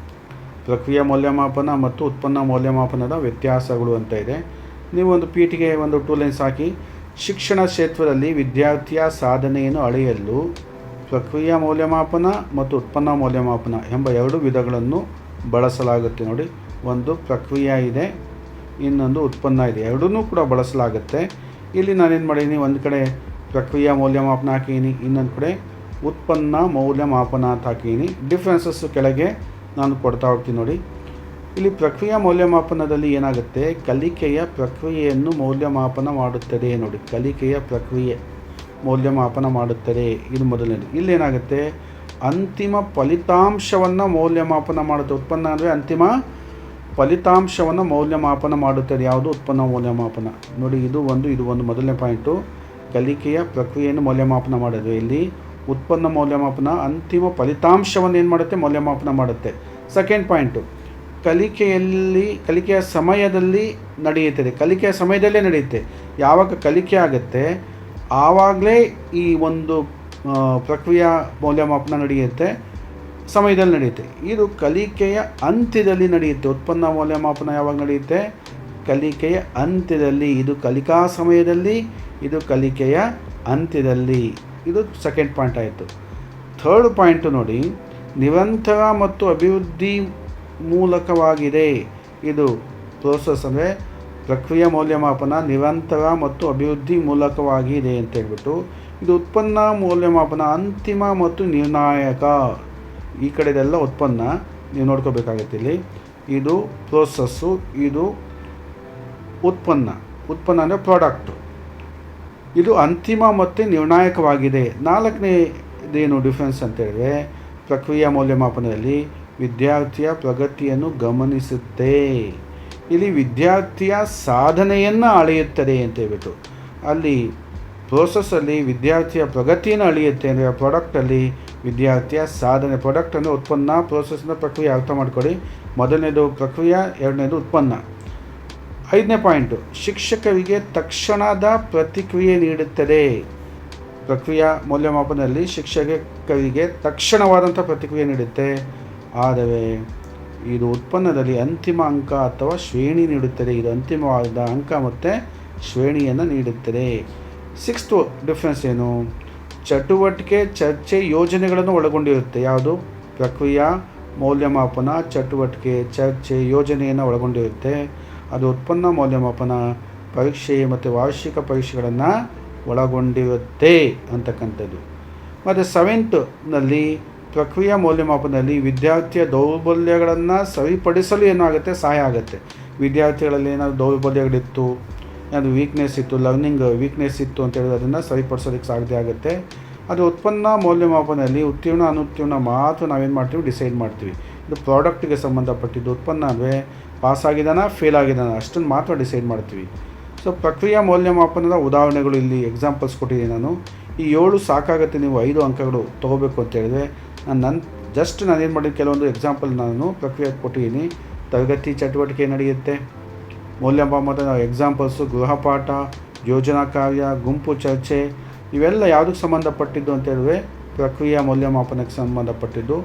ಪ್ರಕ್ರಿಯೆ ಮೌಲ್ಯಮಾಪನ ಮತ್ತು ಉತ್ಪನ್ನ ಮೌಲ್ಯಮಾಪನದ ವ್ಯತ್ಯಾಸಗಳು ಅಂತ ಇದೆ. ನೀವು ಒಂದು ಪೀಟಿಗೆ ಒಂದು 2 ಲೈನ್ಸ್ ಹಾಕಿ. ಶಿಕ್ಷಣ ಕ್ಷೇತ್ರದಲ್ಲಿ ವಿದ್ಯಾರ್ಥಿಯ ಸಾಧನೆಯನ್ನು ಅಳೆಯಲು ಪ್ರಕ್ರಿಯೆ ಮೌಲ್ಯಮಾಪನ ಮತ್ತು ಉತ್ಪನ್ನ ಮೌಲ್ಯಮಾಪನ ಎಂಬ 2 ವಿಧಗಳನ್ನು ಬಳಸಲಾಗುತ್ತೆ ನೋಡಿ. ಒಂದು ಪ್ರಕ್ರಿಯೆ ಇದೆ, ಇನ್ನೊಂದು ಉತ್ಪನ್ನ ಇದೆ, ಎರಡನ್ನೂ ಕೂಡ ಬಳಸಲಾಗುತ್ತೆ. ಇಲ್ಲಿ ನಾನೇನು ಮಾಡೀನಿ, ಒಂದು ಕಡೆ ಪ್ರಕ್ರಿಯೆ ಮೌಲ್ಯಮಾಪನ ಹಾಕೀನಿ, ಇನ್ನೊಂದು ಕಡೆ ಉತ್ಪನ್ನ ಮೌಲ್ಯಮಾಪನ ಅಂತ ಹಾಕೀನಿ. ಡಿಫ್ರೆನ್ಸಸ್ಸು ಕೆಳಗೆ ನಾನು ಕೊಡ್ತಾ ಹೋಗ್ತೀನಿ ನೋಡಿ. ಇಲ್ಲಿ ಪ್ರಕ್ರಿಯೆ ಮೌಲ್ಯಮಾಪನದಲ್ಲಿ ಏನಾಗುತ್ತೆ, ಕಲಿಕೆಯ ಪ್ರಕ್ರಿಯೆಯನ್ನು ಮೌಲ್ಯಮಾಪನ ಮಾಡುತ್ತದೆ ನೋಡಿ. ಕಲಿಕೆಯ ಪ್ರಕ್ರಿಯೆ ಮೌಲ್ಯಮಾಪನ ಮಾಡುತ್ತದೆ, ಇದು ಮೊದಲನೇದು. ಇಲ್ಲೇನಾಗುತ್ತೆ, ಅಂತಿಮ ಫಲಿತಾಂಶವನ್ನು ಮೌಲ್ಯಮಾಪನ ಮಾಡುತ್ತೆ. ಉತ್ಪನ್ನ ಅಂದರೆ ಅಂತಿಮ ಫಲಿತಾಂಶವನ್ನು ಮೌಲ್ಯಮಾಪನ ಮಾಡುತ್ತದೆ. ಯಾವುದು, ಉತ್ಪನ್ನ ಮೌಲ್ಯಮಾಪನ ನೋಡಿ. ಇದು ಒಂದು ಮೊದಲನೇ ಪಾಯಿಂಟು. ಕಲಿಕೆಯ ಪ್ರಕ್ರಿಯೆಯನ್ನು ಮೌಲ್ಯಮಾಪನ ಮಾಡೋದು. ಇಲ್ಲಿ ಉತ್ಪನ್ನ ಮೌಲ್ಯಮಾಪನ ಅಂತಿಮ ಫಲಿತಾಂಶವನ್ನು ಏನು ಮಾಡುತ್ತೆ, ಮೌಲ್ಯಮಾಪನ ಮಾಡುತ್ತೆ. ಸೆಕೆಂಡ್ ಪಾಯಿಂಟು, ಕಲಿಕೆಯ ಸಮಯದಲ್ಲಿ ನಡೆಯುತ್ತದೆ. ಕಲಿಕೆಯ ಸಮಯದಲ್ಲೇ ನಡೆಯುತ್ತೆ. ಯಾವಾಗ ಕಲಿಕೆ ಆಗುತ್ತೆ ಆವಾಗಲೇ ಈ ಒಂದು ಪ್ರಕ್ರಿಯೆ ಮೌಲ್ಯಮಾಪನ ನಡೆಯುತ್ತೆ, ಸಮಯದಲ್ಲಿ ನಡೆಯುತ್ತೆ. ಇದು ಕಲಿಕೆಯ ಅಂತ್ಯದಲ್ಲಿ ನಡೆಯುತ್ತೆ. ಉತ್ಪನ್ನ ಮೌಲ್ಯಮಾಪನ ಯಾವಾಗ ನಡೆಯುತ್ತೆ, ಕಲಿಕೆಯ ಅಂತ್ಯದಲ್ಲಿ. ಇದು ಕಲಿಕಾ ಸಮಯದಲ್ಲಿ, ಇದು ಕಲಿಕೆಯ ಅಂತ್ಯದಲ್ಲಿ. ಇದು ಸೆಕೆಂಡ್ ಪಾಯಿಂಟ್ ಆಯಿತು. ಥರ್ಡ್ ಪಾಯಿಂಟು ನೋಡಿ, ನಿರಂತರ ಮತ್ತು ಅಭಿವೃದ್ಧಿ ಮೂಲಕವಾಗಿದೆ. ಇದು ಪ್ರೋಸೆಸ್ ಅಂದರೆ ಪ್ರಕ್ರಿಯೆ ಮೌಲ್ಯಮಾಪನ ನಿರಂತರ ಮತ್ತು ಅಭಿವೃದ್ಧಿ ಮೂಲಕವಾಗಿದೆ ಅಂತ ಹೇಳ್ಬಿಟ್ಟು. ಇದು ಉತ್ಪನ್ನ ಮೌಲ್ಯಮಾಪನ ಅಂತಿಮ ಮತ್ತು ನಿರ್ಣಾಯಕ. ಈ ಕಡೆದೆಲ್ಲ ಉತ್ಪನ್ನ ನೀವು ನೋಡ್ಕೋಬೇಕಾಗತ್ತೆ. ಇಲ್ಲಿ ಇದು ಪ್ರೋಸೆಸ್ಸು, ಇದು ಉತ್ಪನ್ನ ಅಂದರೆ ಪ್ರಾಡಕ್ಟು. ಇದು ಅಂತಿಮ ಮತ್ತು ನಿರ್ಣಾಯಕವಾಗಿದೆ. ನಾಲ್ಕನೇದೇನು ಡಿಫ್ರೆನ್ಸ್ ಅಂತ ಹೇಳಿದ್ರೆ, ಪ್ರಕ್ರಿಯೆ ಮೌಲ್ಯಮಾಪನದಲ್ಲಿ ವಿದ್ಯಾರ್ಥಿಯ ಪ್ರಗತಿಯನ್ನು ಗಮನಿಸುತ್ತೆ. ಇಲ್ಲಿ ವಿದ್ಯಾರ್ಥಿಯ ಸಾಧನೆಯನ್ನು ಅಳೆಯುತ್ತದೆ ಅಂತ ಹೇಳ್ಬಿಟ್ಟು. ಅಲ್ಲಿ ಪ್ರೋಸೆಸ್ಸಲ್ಲಿ ವಿದ್ಯಾರ್ಥಿಯ ಪ್ರಗತಿಯನ್ನು ಅಳೆಯುತ್ತೆ. ಅಂದರೆ ಪ್ರಾಡಕ್ಟಲ್ಲಿ ವಿದ್ಯಾರ್ಥಿಯ ಸಾಧನೆ. ಪ್ರಾಡಕ್ಟ್ ಅಂದರೆ ಉತ್ಪನ್ನ, ಪ್ರೋಸೆಸ್ನ ಪ್ರಕ್ರಿಯೆ ಅರ್ಥ ಮಾಡ್ಕೊಳ್ಳಿ. ಮೊದಲನೇದು ಪ್ರಕ್ರಿಯೆ, ಎರಡನೇದು ಉತ್ಪನ್ನ. 5ನೇ ಪಾಯಿಂಟು, ಶಿಕ್ಷಕರಿಗೆ ತಕ್ಷಣದ ಪ್ರತಿಕ್ರಿಯೆ ನೀಡುತ್ತದೆ. ಪ್ರಕ್ರಿಯೆ ಮೌಲ್ಯಮಾಪನದಲ್ಲಿ ಶಿಕ್ಷಕರಿಗೆ ತಕ್ಷಣವಾದಂಥ ಪ್ರತಿಕ್ರಿಯೆ ನೀಡುತ್ತೆ. ಆದರೆ ಇದು ಉತ್ಪನ್ನದಲ್ಲಿ ಅಂತಿಮ ಅಂಕ ಅಥವಾ ಶ್ರೇಣಿ ನೀಡುತ್ತದೆ. ಇದು ಅಂತಿಮವಾದ ಅಂಕ ಮತ್ತು ಶ್ರೇಣಿಯನ್ನು ನೀಡುತ್ತದೆ. 6th ಡಿಫ್ರೆನ್ಸ್ ಏನು, ಚಟುವಟಿಕೆ, ಚರ್ಚೆ, ಯೋಜನೆಗಳನ್ನು ಒಳಗೊಂಡಿರುತ್ತೆ. ಯಾವುದು, ಪ್ರಕ್ರಿಯೆ ಮೌಲ್ಯಮಾಪನ ಚಟುವಟಿಕೆ, ಚರ್ಚೆ, ಯೋಜನೆಯನ್ನು ಒಳಗೊಂಡಿರುತ್ತೆ. ಅದು ಉತ್ಪನ್ನ ಮೌಲ್ಯಮಾಪನ ಪರೀಕ್ಷೆ ಮತ್ತು ವಾರ್ಷಿಕ ಪರೀಕ್ಷೆಗಳನ್ನು ಒಳಗೊಂಡಿರುತ್ತೆ ಅಂತಕ್ಕಂಥದ್ದು. ಮತ್ತು 7th ಪ್ರಕ್ರಿಯೆ ಮೌಲ್ಯಮಾಪನದಲ್ಲಿ ವಿದ್ಯಾರ್ಥಿಯ ದೌರ್ಬಲ್ಯಗಳನ್ನು ಸರಿಪಡಿಸಲು ಏನಾಗುತ್ತೆ, ಸಹಾಯ ಆಗುತ್ತೆ. ವಿದ್ಯಾರ್ಥಿಗಳಲ್ಲಿ ಏನಾದರೂ ದೌರ್ಬಲ್ಯಗಳಿತ್ತು, ಏನಾದರೂ ವೀಕ್ನೆಸ್ ಇತ್ತು, ಲರ್ನಿಂಗ್ ವೀಕ್ನೆಸ್ ಇತ್ತು ಅಂತ ಹೇಳಿದ್ರೆ ಅದನ್ನು ಸರಿಪಡಿಸೋದಕ್ಕೆ ಸಾಧ್ಯ ಆಗುತ್ತೆ. ಅದು ಉತ್ಪನ್ನ ಮೌಲ್ಯಮಾಪನದಲ್ಲಿ ಉತ್ತೀರ್ಣ ಅನುತ್ತೀರ್ಣ ಮಾತ್ರ ನಾವೇನು ಮಾಡ್ತೀವಿ, ಡಿಸೈಡ್ ಮಾಡ್ತೀವಿ. ಇದು ಪ್ರಾಡಕ್ಟ್ಗೆ ಸಂಬಂಧಪಟ್ಟಿದ್ದು. ಉತ್ಪನ್ನ ಅಂದರೆ ಪಾಸ್ ಆಗಿದ್ದಾನ ಫೇಲ್ ಆಗಿದ್ದಾನ ಅಷ್ಟನ್ನು ಮಾತ್ರ ಡಿಸೈಡ್ ಮಾಡ್ತೀವಿ. ಸೊ ಪ್ರಕ್ರಿಯೆ ಮೌಲ್ಯಮಾಪನದ ಉದಾಹರಣೆಗಳು ಇಲ್ಲಿ ಎಕ್ಸಾಂಪಲ್ಸ್ ಕೊಟ್ಟಿದ್ದೀನಿ ನಾನು. ಈ 7 ಸಾಕಾಗುತ್ತೆ, ನೀವು 5 ಅಂಕಗಳು ತೊಗೋಬೇಕು ಅಂತ ಹೇಳಿದ್ರೆ ನಾನೇನು ಮಾಡಿದ್ದು ಕೆಲವೊಂದು ಎಕ್ಸಾಂಪಲ್ ನಾನು ಪ್ರಕ್ರಿಯೆ ಕೊಟ್ಟಿದ್ದೀನಿ. ತರಗತಿ ಚಟುವಟಿಕೆ ನಡೆಯುತ್ತೆ, ಮೌಲ್ಯಮಾಪನದ ಎಕ್ಸಾಂಪಲ್ಸು ಗೃಹಪಾಠ, ಯೋಜನಾ ಕಾರ್ಯ, ಗುಂಪು ಚರ್ಚೆ, ಇವೆಲ್ಲ ಯಾವುದಕ್ಕೆ ಸಂಬಂಧಪಟ್ಟಿದ್ದು ಅಂತ ಹೇಳಿದ್ರೆ ಪ್ರಕ್ರಿಯೆ ಮೌಲ್ಯಮಾಪನಕ್ಕೆ ಸಂಬಂಧಪಟ್ಟಿದ್ದು.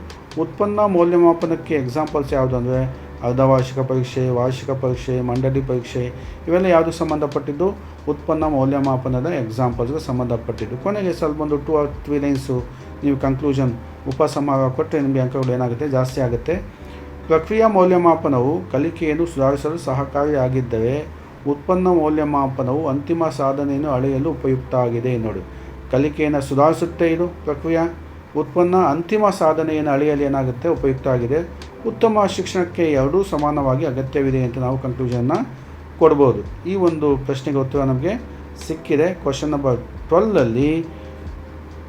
ಉತ್ಪನ್ನ ಮೌಲ್ಯಮಾಪನಕ್ಕೆ ಎಕ್ಸಾಂಪಲ್ಸ್ ಯಾವುದು ಅಂದರೆ ಅರ್ಧವಾರ್ಷಿಕ ಪರೀಕ್ಷೆ, ವಾರ್ಷಿಕ ಪರೀಕ್ಷೆ, ಮಂಡಳಿ ಪರೀಕ್ಷೆ, ಇವೆಲ್ಲ ಯಾವುದಕ್ಕೆ ಸಂಬಂಧಪಟ್ಟಿದ್ದು, ಉತ್ಪನ್ನ ಮೌಲ್ಯಮಾಪನದ ಎಕ್ಸಾಂಪಲ್ಸ್ಗೆ ಸಂಬಂಧಪಟ್ಟಿದ್ದು. ಕೊನೆಗೆ ಸ್ವಲ್ಪ ಒಂದು 2 or 3 ಲೈನ್ಸು ನೀವು ಕನ್ಕ್ಲೂಷನ್ ಉಪಸಂಹಾರ ಕೊಟ್ಟರೆ ನಿಮಗೆ ಅಂಕಗಳು ಏನಾಗುತ್ತೆ, ಜಾಸ್ತಿ ಆಗುತ್ತೆ. ಪ್ರಕ್ರಿಯೆ ಮೌಲ್ಯಮಾಪನವು ಕಲಿಕೆಯನ್ನು ಸುಧಾರಿಸಲು ಸಹಕಾರಿಯಾಗಿದ್ದರೆ ಉತ್ಪನ್ನ ಮೌಲ್ಯಮಾಪನವು ಅಂತಿಮ ಸಾಧನೆಯನ್ನು ಅಳೆಯಲು ಉಪಯುಕ್ತ ಆಗಿದೆ. ನೋಡಿ, ಕಲಿಕೆಯನ್ನು ಸುಧಾರಿಸುತ್ತೆ ಇದು ಪ್ರಕ್ರಿಯೆ. ಉತ್ಪನ್ನ ಅಂತಿಮ ಸಾಧನೆಯನ್ನು ಅಳೆಯಲು ಏನಾಗುತ್ತೆ, ಉಪಯುಕ್ತ ಆಗಿದೆ. ಉತ್ತಮ ಶಿಕ್ಷಣಕ್ಕೆ ಎರಡೂ ಸಮಾನವಾಗಿ ಅಗತ್ಯವಿದೆ ಅಂತ ನಾವು ಕನ್ಕ್ಲೂಷನ್ನ ಕೊಡ್ಬೋದು. ಈ ಒಂದು ಪ್ರಶ್ನೆಗೆ ಉತ್ತರ ನಮಗೆ ಸಿಕ್ಕಿದೆ. ಕ್ವಶನ್ ನಂಬರ್ 12ಅಲ್ಲಿ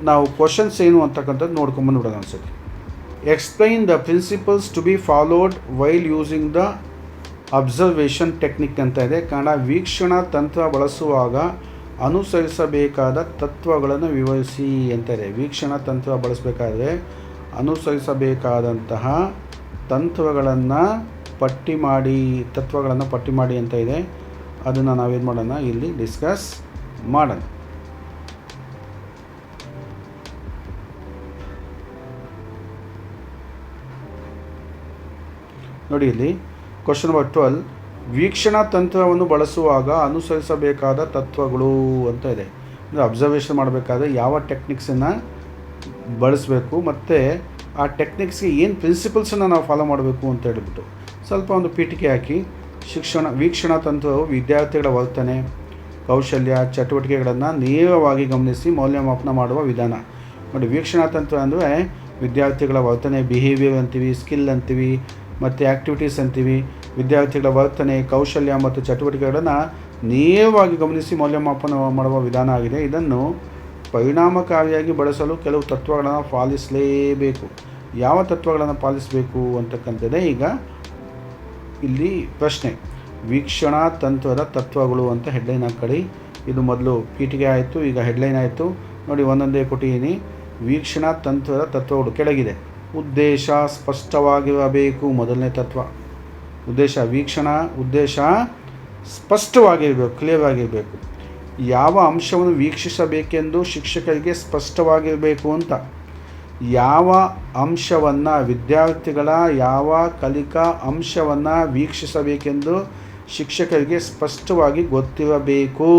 ನಾವು ಕ್ವಶನ್ಸ್ ಏನು ಅಂತಕ್ಕಂಥದ್ದು ನೋಡ್ಕೊಂಬಂದುಬಿಡೋಣ ಅನ್ಸುತ್ತೆ. Explain the principles to be followed while using the observation technique ಅಂತ ಇದೆ. ಕನ್ನಡ ವೀಕ್ಷಣಾ ತಂತ್ರ ಬಳಸುವಾಗ ಅನುಸರಿಸಬೇಕಾದ ತತ್ವಗಳನ್ನು ವಿವರಿಸಿ ಅಂತ ಇದೆ. ವೀಕ್ಷಣಾ ತಂತ್ರ ಬಳಸಬೇಕಾದ್ರೆ ಅನುಸರಿಸಬೇಕಾದಂತಹ ತತ್ವಗಳನ್ನು ಪಟ್ಟಿ ಮಾಡಿ ಅಂತ ಇದೆ. ಅದನ್ನು ನಾವೇನು ಮಾಡೋಣ, ಇಲ್ಲಿ ಡಿಸ್ಕಸ್ ಮಾಡೋಣ. ನೋಡಿ, ಇಲ್ಲಿ ಕ್ವಶನ್ ನಂಬರ್ 12, ವೀಕ್ಷಣಾ ತಂತ್ರವನ್ನು ಬಳಸುವಾಗ ಅನುಸರಿಸಬೇಕಾದ ತತ್ವಗಳು ಅಂತ ಇದೆ. ಅಂದರೆ ಅಬ್ಸರ್ವೇಷನ್ ಮಾಡಬೇಕಾದ್ರೆ ಯಾವ ಟೆಕ್ನಿಕ್ಸನ್ನು ಬಳಸಬೇಕು ಮತ್ತು ಆ ಟೆಕ್ನಿಕ್ಸ್ಗೆ ಏನು ಪ್ರಿನ್ಸಿಪಲ್ಸನ್ನು ನಾವು ಫಾಲೋ ಮಾಡಬೇಕು ಅಂತ ಹೇಳ್ಬಿಟ್ಟು ಸ್ವಲ್ಪ ಒಂದು ಪೀಠಿಕೆ ಹಾಕಿ, ವೀಕ್ಷಣಾ ತಂತ್ರವು ವಿದ್ಯಾರ್ಥಿಗಳ ವರ್ತನೆ, ಕೌಶಲ್ಯ, ಚಟುವಟಿಕೆಗಳನ್ನು ನೇರವಾಗಿ ಗಮನಿಸಿ ಮೌಲ್ಯಮಾಪನ ಮಾಡುವ ವಿಧಾನ. ನೋಡಿ, ವೀಕ್ಷಣಾ ತಂತ್ರ ಅಂದರೆ ವಿದ್ಯಾರ್ಥಿಗಳ ವರ್ತನೆ, ಬಿಹೇವಿಯರ್ ಅಂತೀವಿ, ಸ್ಕಿಲ್ ಅಂತೀವಿ, ಮತ್ತು ಆ್ಯಕ್ಟಿವಿಟೀಸ್ ಅಂತೀವಿ. ವಿದ್ಯಾರ್ಥಿಗಳ ವರ್ತನೆ, ಕೌಶಲ್ಯ ಮತ್ತು ಚಟುವಟಿಕೆಗಳನ್ನು ನೇರವಾಗಿ ಗಮನಿಸಿ ಮೌಲ್ಯಮಾಪನ ಮಾಡುವ ವಿಧಾನ ಆಗಿದೆ. ಇದನ್ನು ಪರಿಣಾಮಕಾರಿಯಾಗಿ ಬಳಸಲು ಕೆಲವು ತತ್ವಗಳನ್ನು ಪಾಲಿಸಲೇಬೇಕು. ಯಾವ ತತ್ವಗಳನ್ನು ಪಾಲಿಸಬೇಕು ಅಂತಕ್ಕಂಥದ್ದೇ ಈಗ ಇಲ್ಲಿ ಪ್ರಶ್ನೆ. ವೀಕ್ಷಣಾ ತಂತ್ರದ ತತ್ವಗಳು ಅಂತ ಹೆಡ್ಲೈನ್ ಹಾಕೊಳ್ಳಿ. ಇದು ಮೊದಲು ಪೀಠಿಗೆ ಆಯಿತು, ಈಗ ಹೆಡ್ಲೈನ್ ಆಯಿತು. ನೋಡಿ, ಒಂದೊಂದೇ ಕೊಟ್ಟಿದ್ದೀನಿ. ವೀಕ್ಷಣಾ ತಂತ್ರದ ತತ್ವಗಳು ಕೆಳಗಿದೆ. ಉದ್ದೇಶ ಸ್ಪಷ್ಟವಾಗಿರಬೇಕು, ಮೊದಲನೇ ತತ್ವ. ಉದ್ದೇಶ ಸ್ಪಷ್ಟವಾಗಿರಬೇಕು, ಕ್ಲಿಯರ್ ಆಗಿರಬೇಕು. ಯಾವ ಅಂಶವನ್ನು ವೀಕ್ಷಿಸಬೇಕೆಂದು ಶಿಕ್ಷಕರಿಗೆ ಸ್ಪಷ್ಟವಾಗಿರಬೇಕು ಅಂತ. ಯಾವ ಅಂಶವನ್ನು ವಿದ್ಯಾರ್ಥಿಗಳ ಯಾವ ಕಲಿಕಾ ಅಂಶವನ್ನು ವೀಕ್ಷಿಸಬೇಕೆಂದು ಶಿಕ್ಷಕರಿಗೆ ಸ್ಪಷ್ಟವಾಗಿ ಗೊತ್ತಿರಬೇಕು.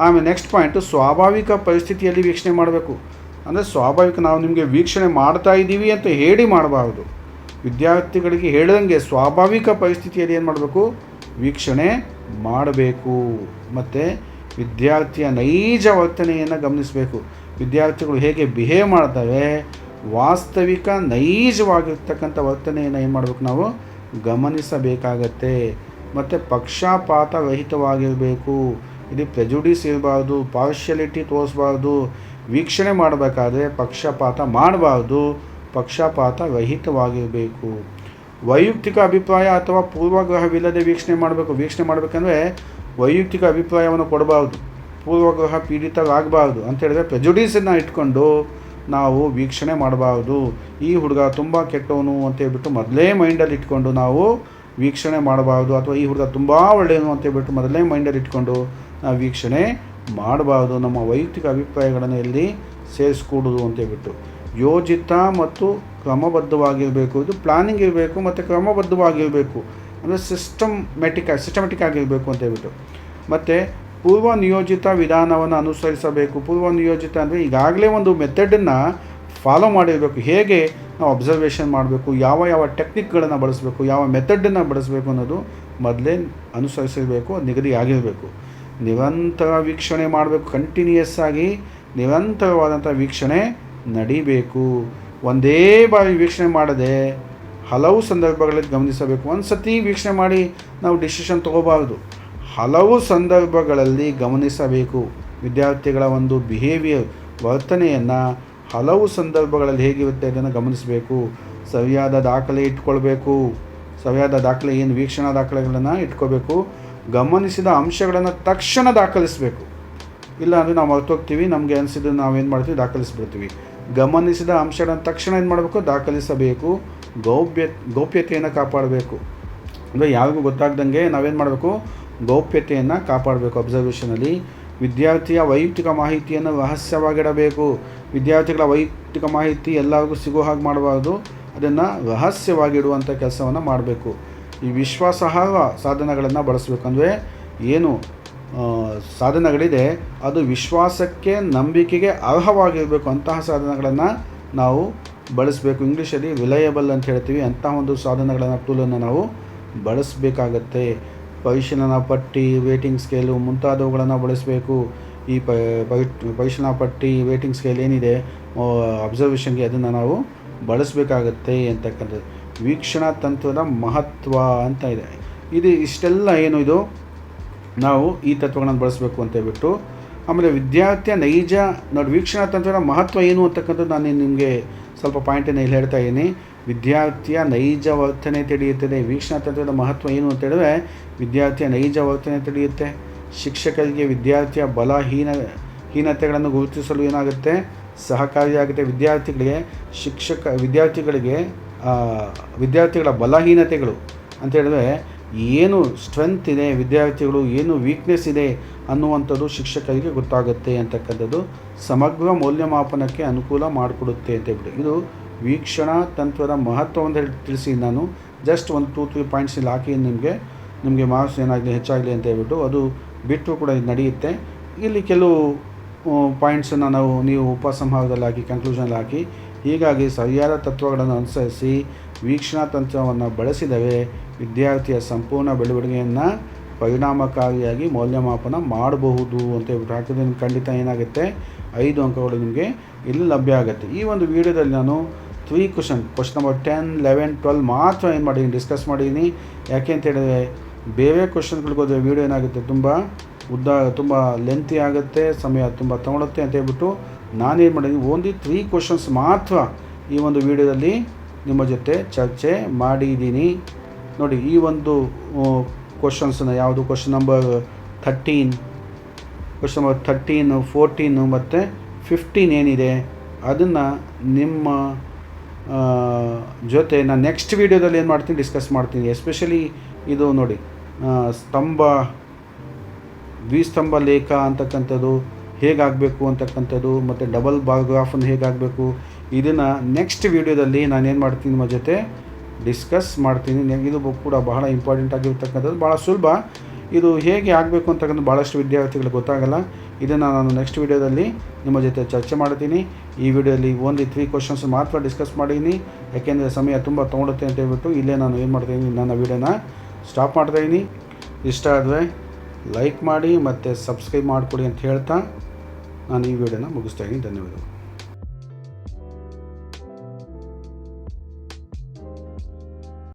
ಆಮೇಲೆ ನೆಕ್ಸ್ಟ್ ಪಾಯಿಂಟು, ಸ್ವಾಭಾವಿಕ ಪರಿಸ್ಥಿತಿಯಲ್ಲಿ ವೀಕ್ಷಣೆ ಮಾಡಬೇಕು. ಅಂದರೆ ಸ್ವಾಭಾವಿಕ, ನಾವು ನಿಮಗೆ ವೀಕ್ಷಣೆ ಮಾಡ್ತಾ ಇದ್ದೀವಿ ಅಂತ ಹೇಳಿ ಮಾಡಬಾರ್ದು. ವಿದ್ಯಾರ್ಥಿಗಳಿಗೆ ಹೇಳಿದಂಗೆ ಸ್ವಾಭಾವಿಕ ಪರಿಸ್ಥಿತಿಯಲ್ಲಿ ಏನು ಮಾಡಬೇಕು, ವೀಕ್ಷಣೆ ಮಾಡಬೇಕು. ಮತ್ತು ವಿದ್ಯಾರ್ಥಿಯ ನೈಜ ವರ್ತನೆಯನ್ನು ಗಮನಿಸಬೇಕು. ವಿದ್ಯಾರ್ಥಿಗಳು ಹೇಗೆ ಬಿಹೇವ್ ಮಾಡ್ತವೆ, ವಾಸ್ತವಿಕ ನೈಜವಾಗಿರ್ತಕ್ಕಂಥ ವರ್ತನೆಯನ್ನು ಏನು ಮಾಡಬೇಕು, ನಾವು ಗಮನಿಸಬೇಕಾಗತ್ತೆ. ಮತ್ತು ಪಕ್ಷಪಾತ ರಹಿತವಾಗಿರಬೇಕು. ಇಲ್ಲಿ ಪ್ರೆಜುಡಿಸ್ ಇರಬಾರ್ದು, ಪಾರ್ಷಿಯಲಿಟಿ ತೋರಿಸಬಾರ್ದು. ವೀಕ್ಷಣೆ ಮಾಡಬೇಕಾದ್ರೆ ಪಕ್ಷಪಾತ ಮಾಡಬಾರ್ದು, ಪಕ್ಷಪಾತ ರಹಿತವಾಗಿರಬೇಕು. ವೈಯಕ್ತಿಕ ಅಭಿಪ್ರಾಯ ಅಥವಾ ಪೂರ್ವಗ್ರಹವಿಲ್ಲದೆ ವೀಕ್ಷಣೆ ಮಾಡಬೇಕು. ವೀಕ್ಷಣೆ ಮಾಡಬೇಕಂದ್ರೆ ವೈಯಕ್ತಿಕ ಅಭಿಪ್ರಾಯವನ್ನು ಕೊಡಬಾರ್ದು, ಪೂರ್ವಗ್ರಹ ಪೀಡಿತರಾಗಬಾರ್ದು ಅಂತ ಹೇಳಿದ್ರೆ ಪ್ರೆಜುಡಿಸನ್ನು ಇಟ್ಕೊಂಡು ನಾವು ವೀಕ್ಷಣೆ ಮಾಡಬಾರ್ದು. ಈ ಹುಡುಗ ತುಂಬ ಕೆಟ್ಟವನು ಅಂತ ಹೇಳ್ಬಿಟ್ಟು ಮೊದಲೇ ಮೈಂಡಲ್ಲಿ ಇಟ್ಕೊಂಡು ನಾವು ವೀಕ್ಷಣೆ ಮಾಡಬಾರ್ದು. ಅಥವಾ ಈ ಹುಡುಗ ತುಂಬ ಒಳ್ಳೆಯನು ಅಂತ ಹೇಳ್ಬಿಟ್ಟು ಮೊದಲೇ ಮೈಂಡಲ್ಲಿ ಇಟ್ಕೊಂಡು ನಾವು ವೀಕ್ಷಣೆ ಮಾಡಬಾರ್ದು. ನಮ್ಮ ವೈಯಕ್ತಿಕ ಅಭಿಪ್ರಾಯಗಳನ್ನು ಎಲ್ಲಿ ಸೇರಿಸ್ಕೊಡೋದು ಅಂತ ಹೇಳ್ಬಿಟ್ಟು ಯೋಜಿತ ಮತ್ತು ಕ್ರಮಬದ್ಧವಾಗಿರಬೇಕು. ಇದು ಪ್ಲಾನಿಂಗ್ ಇರಬೇಕು ಮತ್ತು ಕ್ರಮಬದ್ಧವಾಗಿರಬೇಕು. ಅಂದರೆ ಸಿಸ್ಟಮೆಟಿಕ್ ಆಗಿರಬೇಕು ಅಂತ ಹೇಳ್ಬಿಟ್ಟು. ಮತ್ತು ಪೂರ್ವ ನಿಯೋಜಿತ ವಿಧಾನವನ್ನು ಅನುಸರಿಸಬೇಕು. ಪೂರ್ವ ನಿಯೋಜಿತ ಅಂದರೆ ಈಗಾಗಲೇ ಒಂದು ಮೆಥಡನ್ನು ಫಾಲೋ ಮಾಡಿರಬೇಕು. ಹೇಗೆ ನಾವು ಅಬ್ಸರ್ವೇಷನ್ ಮಾಡಬೇಕು, ಯಾವ ಟೆಕ್ನಿಕ್ಗಳನ್ನು ಬಳಸಬೇಕು, ಯಾವ ಮೆಥಡನ್ನು ಬಳಸಬೇಕು ಅನ್ನೋದು ಮೊದಲೇ ಅನುಸರಿಸಿರಬೇಕು, ನಿಗದಿ ಆಗಿರಬೇಕು. ನಿರಂತರ ವೀಕ್ಷಣೆ ಮಾಡಬೇಕು. ಕಂಟಿನ್ಯೂಯಸ್ ಆಗಿ ನಿರಂತರವಾದಂಥ ವೀಕ್ಷಣೆ ನಡಿಬೇಕು. ಒಂದೇ ಬಾರಿ ವೀಕ್ಷಣೆ ಮಾಡದೆ ಹಲವು ಸಂದರ್ಭಗಳಲ್ಲಿ ಗಮನಿಸಬೇಕು. ಒಂದು ಸತಿ ವೀಕ್ಷಣೆ ಮಾಡಿ ನಾವು ಡಿಸಿಷನ್ ತೊಗೋಬಾರ್ದು. ಹಲವು ಸಂದರ್ಭಗಳಲ್ಲಿ ಗಮನಿಸಬೇಕು. ವಿದ್ಯಾರ್ಥಿಗಳ ಒಂದು ಬಿಹೇವಿಯರ್, ವರ್ತನೆಯನ್ನು ಹಲವು ಸಂದರ್ಭಗಳಲ್ಲಿ ಹೇಗಿರುತ್ತೆ ಅದನ್ನು ಗಮನಿಸಬೇಕು. ಸರಿಯಾದ ದಾಖಲೆ ಇಟ್ಕೊಳ್ಬೇಕು. ಸರಿಯಾದ ದಾಖಲೆ ಏನು ವೀಕ್ಷಣಾ ದಾಖಲೆಗಳನ್ನು ಇಟ್ಕೋಬೇಕು. ಗಮನಿಸಿದ ಅಂಶಗಳನ್ನು ತಕ್ಷಣ ದಾಖಲಿಸಬೇಕು. ಇಲ್ಲ ಅಂದರೆ ನಾವು ಮರ್ತೋಗ್ತೀವಿ, ನಮಗೆ ಅನಿಸಿದ್ದು ನಾವೇನು ಮಾಡ್ತೀವಿ, ದಾಖಲಿಸ್ಬಿಡ್ತೀವಿ. ಗಮನಿಸಿದ ಅಂಶಗಳನ್ನು ತಕ್ಷಣ ಏನು ಮಾಡಬೇಕು, ದಾಖಲಿಸಬೇಕು. ಗೌಪ್ಯತೆಯನ್ನು ಕಾಪಾಡಬೇಕು. ಅಂದರೆ ಯಾರಿಗೂ ಗೊತ್ತಾಗ್ದಂಗೆ ನಾವೇನು ಮಾಡಬೇಕು, ಗೌಪ್ಯತೆಯನ್ನು ಕಾಪಾಡಬೇಕು. ಅಬ್ಸರ್ವೇಷನಲ್ಲಿ ವಿದ್ಯಾರ್ಥಿಯ ವೈಯಕ್ತಿಕ ಮಾಹಿತಿಯನ್ನು ರಹಸ್ಯವಾಗಿಡಬೇಕು. ವಿದ್ಯಾರ್ಥಿಗಳ ವೈಯಕ್ತಿಕ ಮಾಹಿತಿ ಎಲ್ಲರಿಗೂ ಸಿಗೋ ಹಾಗೆ ಮಾಡಬಾರ್ದು. ಅದನ್ನು ರಹಸ್ಯವಾಗಿಡುವಂಥ ಕೆಲಸವನ್ನು ಮಾಡಬೇಕು. ಈ ವಿಶ್ವಾಸಾರ್ಹ ಸಾಧನಗಳನ್ನು ಬಳಸಬೇಕು. ಅಂದರೆ ಏನು ಸಾಧನಗಳಿದೆ ಅದು ವಿಶ್ವಾಸಕ್ಕೆ, ನಂಬಿಕೆಗೆ ಅರ್ಹವಾಗಿರಬೇಕು. ಅಂತಹ ಸಾಧನಗಳನ್ನು ನಾವು ಬಳಸಬೇಕು. ಇಂಗ್ಲೀಷಲ್ಲಿ ರಿಲಯಬಲ್ ಅಂತ ಹೇಳ್ತೀವಿ. ಅಂತಹ ಒಂದು ಸಾಧನಗಳನ್ನು, ಟೂಲನ್ನು ನಾವು ಬಳಸಬೇಕಾಗತ್ತೆ. ಪರಿಶೀಲನಾ ಪಟ್ಟಿ, ವೇಟಿಂಗ್ ಸ್ಕೇಲು ಮುಂತಾದವುಗಳನ್ನು ಬಳಸಬೇಕು. ಈ ಪರಿಶೀಲನಾ ಪಟ್ಟಿ, ವೇಟಿಂಗ್ ಸ್ಕೇಲ್ ಏನಿದೆ ಅಬ್ಸರ್ವೇಷನ್ಗೆ, ಅದನ್ನು ನಾವು ಬಳಸಬೇಕಾಗತ್ತೆ ಅಂತಕ್ಕಂಥದ್ದು. ವೀಕ್ಷಣಾ ತಂತ್ರದ ಮಹತ್ವ ಅಂತ ಇದೆ. ಇಷ್ಟೆಲ್ಲ ಏನು ಇದು ನಾವು ಈ ತತ್ವಗಳನ್ನು ಬಳಸಬೇಕು ಅಂತ ಹೇಳ್ಬಿಟ್ಟು, ಆಮೇಲೆ ವಿದ್ಯಾರ್ಥಿಯ ನೈಜ ವೀಕ್ಷಣಾ ತಂತ್ರದ ಮಹತ್ವ ಏನು ಅಂತಕ್ಕಂಥದ್ದು ನಾನು ನಿಮಗೆ ಸ್ವಲ್ಪ ಪಾಯಿಂಟನ್ನು ಇಲ್ಲಿ ಹೇಳ್ತಾ ಇದ್ದೀನಿ. ವಿದ್ಯಾರ್ಥಿಯ ನೈಜ ವರ್ತನೆ ತಿಳಿಯುತ್ತದೆ. ವೀಕ್ಷಣಾ ತಂತ್ರದ ಮಹತ್ವ ಏನು ಅಂತ ಹೇಳಿದ್ರೆ ವಿದ್ಯಾರ್ಥಿಯ ನೈಜ ವರ್ತನೆ ತಿಳಿಯುತ್ತೆ. ಶಿಕ್ಷಕರಿಗೆ ವಿದ್ಯಾರ್ಥಿಯ ಹೀನತೆಗಳನ್ನು ಗುರುತಿಸಲು ಏನಾಗುತ್ತೆ, ಸಹಕಾರಿಯಾಗುತ್ತೆ. ವಿದ್ಯಾರ್ಥಿಗಳ ಬಲಹೀನತೆಗಳು ಅಂತ ಹೇಳಿದ್ರೆ ಏನು ಸ್ಟ್ರೆಂತ್ ಇದೆ, ವಿದ್ಯಾರ್ಥಿಗಳು ಏನು ವೀಕ್ನೆಸ್ ಇದೆ ಅನ್ನುವಂಥದ್ದು ಶಿಕ್ಷಕರಿಗೆ ಗೊತ್ತಾಗುತ್ತೆ ಅಂತಕ್ಕಂಥದ್ದು ಸಮಗ್ರ ಮೌಲ್ಯಮಾಪನಕ್ಕೆ ಅನುಕೂಲ ಮಾಡಿಕೊಡುತ್ತೆ ಅಂತ ಹೇಳ್ಬಿಟ್ಟು ಇದು ವೀಕ್ಷಣಾ ತಂತ್ರದ ಮಹತ್ವವನ್ನು ತಿಳಿಸಿ ನಾನು ಜಸ್ಟ್ 1-2-3 ಪಾಯಿಂಟ್ಸ್ ಇಲ್ಲಿ ಹಾಕಿ ನಿಮಗೆ ಮಾರ್ಕ್ಸ್ ಏನಾಗಲಿ ಹೆಚ್ಚಾಗಲಿ ಅಂತ ಹೇಳ್ಬಿಟ್ಟು ಅದು ಬಿಟ್ಟು ಕೂಡ ಇದು ನಡೆಯುತ್ತೆ. ಇಲ್ಲಿ ಕೆಲವು ಪಾಯಿಂಟ್ಸನ್ನು ನೀವು ಉಪಸಂಹಾರದಲ್ಲಿ ಹಾಕಿ, ಕನ್ಕ್ಲೂಷನಲ್ಲಿ ಹಾಕಿ, ಹೀಗಾಗಿ ಸರಿಯಾದ ತತ್ವಗಳನ್ನು ಅನುಸರಿಸಿ ವೀಕ್ಷಣಾ ತಂತ್ರವನ್ನು ಬಳಸಿದರೆ ವಿದ್ಯಾರ್ಥಿಯ ಸಂಪೂರ್ಣ ಬೆಳವಣಿಗೆಯನ್ನು ಪರಿಣಾಮಕಾರಿಯಾಗಿ ಮೌಲ್ಯಮಾಪನ ಮಾಡಬಹುದು ಅಂತ ಹೇಳ್ಬಿಟ್ಟು ಹಾಕಿದ್ರೆ ಖಂಡಿತ ಏನಾಗುತ್ತೆ, 5 ಅಂಕಗಳು ನಿಮಗೆ ಇಲ್ಲಿ ಲಭ್ಯ ಆಗುತ್ತೆ. ಈ ಒಂದು ವಿಡಿಯೋದಲ್ಲಿ ನಾನು 3 ಕ್ವಶನ್ ನಂಬರ್ 10, 11, 12 ಮಾತ್ರ ಏನು ಮಾಡಿದ್ದೀನಿ, ಡಿಸ್ಕಸ್ ಮಾಡಿದ್ದೀನಿ. ಯಾಕೆ ಅಂತ ಹೇಳಿದ್ರೆ ಬೇರೆ ಕ್ವಶನ್ಗಳಿಗೆ ಹೋದರೆ ವಿಡಿಯೋ ಏನಾಗುತ್ತೆ, ತುಂಬ ಲೆಂತಿ ಆಗುತ್ತೆ, ಸಮಯ ತುಂಬ ತಗೊಳುತ್ತೆ ಅಂತ ಹೇಳ್ಬಿಟ್ಟು ನಾನೇನು ಮಾಡಿದ್ದೀನಿ, ಓನ್ಲಿ 3 ಕ್ವಶನ್ಸ್ ಮಾತ್ರ ಈ ಒಂದು ವಿಡಿಯೋದಲ್ಲಿ ನಿಮ್ಮ ಜೊತೆ ಚರ್ಚೆ ಮಾಡಿದ್ದೀನಿ. ನೋಡಿ, ಈ ಒಂದು ಕ್ವಶನ್ಸನ್ನು ಯಾವುದು, ಕ್ವಶನ್ ನಂಬರ್ 13, 14 ಮತ್ತು 15 ಏನಿದೆ ಅದನ್ನು ನಿಮ್ಮ ಜೊತೆ ನಾನು ನೆಕ್ಸ್ಟ್ ವೀಡಿಯೋದಲ್ಲಿ ಏನು ಮಾಡ್ತೀನಿ, ಡಿಸ್ಕಸ್ ಮಾಡ್ತೀನಿ. ಎಸ್ಪೆಷಲಿ ಇದು ನೋಡಿ, ದ್ವಿಸ್ತಂಭ ಲೇಖ ಅಂತಕ್ಕಂಥದ್ದು ಹೇಗಾಗಬೇಕು ಅಂತಕ್ಕಂಥದ್ದು ಮತ್ತು ಡಬಲ್ ಬಾರ್ಗ್ರಾಫನ್ನು ಹೇಗಾಗಬೇಕು, ಇದನ್ನು ನೆಕ್ಸ್ಟ್ ವೀಡಿಯೋದಲ್ಲಿ ನಾನೇನು ಮಾಡ್ತೀನಿ, ನಿಮ್ಮ ಜೊತೆ ಡಿಸ್ಕಸ್ ಮಾಡ್ತೀನಿ. ಇದು ಕೂಡ ಬಹಳ ಇಂಪಾರ್ಟೆಂಟ್ ಆಗಿರ್ತಕ್ಕಂಥದ್ದು, ಭಾಳ ಸುಲಭ. ಇದು ಹೇಗೆ ಆಗಬೇಕು ಅಂತಕ್ಕಂಥ ಭಾಳಷ್ಟು ವಿದ್ಯಾರ್ಥಿಗಳಿಗೆ ಗೊತ್ತಾಗಲ್ಲ. ಇದನ್ನು ನಾನು ನೆಕ್ಸ್ಟ್ ವೀಡಿಯೋದಲ್ಲಿ ನಿಮ್ಮ ಜೊತೆ ಚರ್ಚೆ ಮಾಡ್ತೀನಿ. ಈ ವಿಡಿಯೋದಲ್ಲಿ ಓನ್ಲಿ 3 ಕ್ವಶನ್ಸ್ ಮಾತ್ರ ಡಿಸ್ಕಸ್ ಮಾಡಿದ್ದೀನಿ. ಯಾಕೆಂದರೆ ಸಮಯ ತುಂಬ ತೊಗೊಳುತ್ತೆ ಅಂತ ಹೇಳ್ಬಿಟ್ಟು ಇಲ್ಲೇ ನಾನು ಏನು ಮಾಡ್ತಾಯಿದ್ದೀನಿ, ನನ್ನ ವೀಡಿಯೋನ ಸ್ಟಾಪ್ ಮಾಡ್ತಾಯಿದ್ದೀನಿ. ಇಷ್ಟ ಆದರೆ ಲೈಕ್ ಮಾಡಿ ಮತ್ತು ಸಬ್ಸ್ಕ್ರೈಬ್ ಮಾಡಿಕೊಡಿ ಅಂತ ಹೇಳ್ತಾ ನಾನು ಈ ವಿಡಿಯೋನ ಮುಗಿಸ್ತಾಯಿದ್ದೀನಿ. ಧನ್ಯವಾದಗಳು.